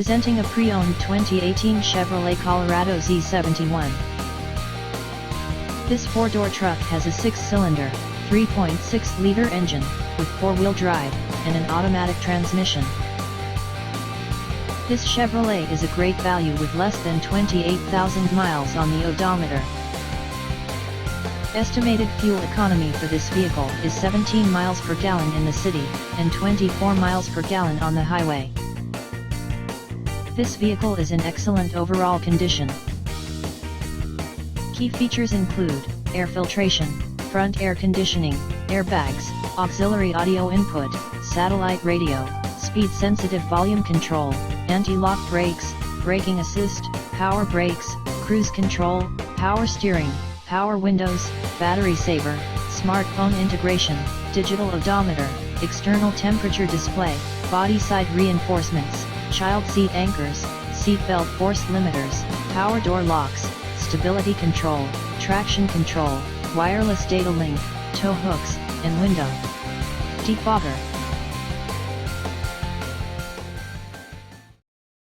Presenting a pre-owned 2018 Chevrolet Colorado Z71. This four-door truck has a six-cylinder, 3.6-liter engine, with four-wheel drive, and an automatic transmission. This Chevrolet is a great value with less than 28,000 miles on the odometer. Estimated fuel economy for this vehicle is 17 miles per gallon in the city, and 24 miles per gallon on the highway. This vehicle is in excellent overall condition. Key features include air filtration, front air conditioning, airbags, auxiliary audio input, satellite radio, speed-sensitive volume control, anti-lock brakes, braking assist, power brakes, cruise control, power steering, power windows, battery saver, smartphone integration, digital odometer, external temperature display, body side reinforcements, child seat anchors, seat belt force limiters, power door locks, stability control, traction control, wireless data link, tow hooks, and window defogger.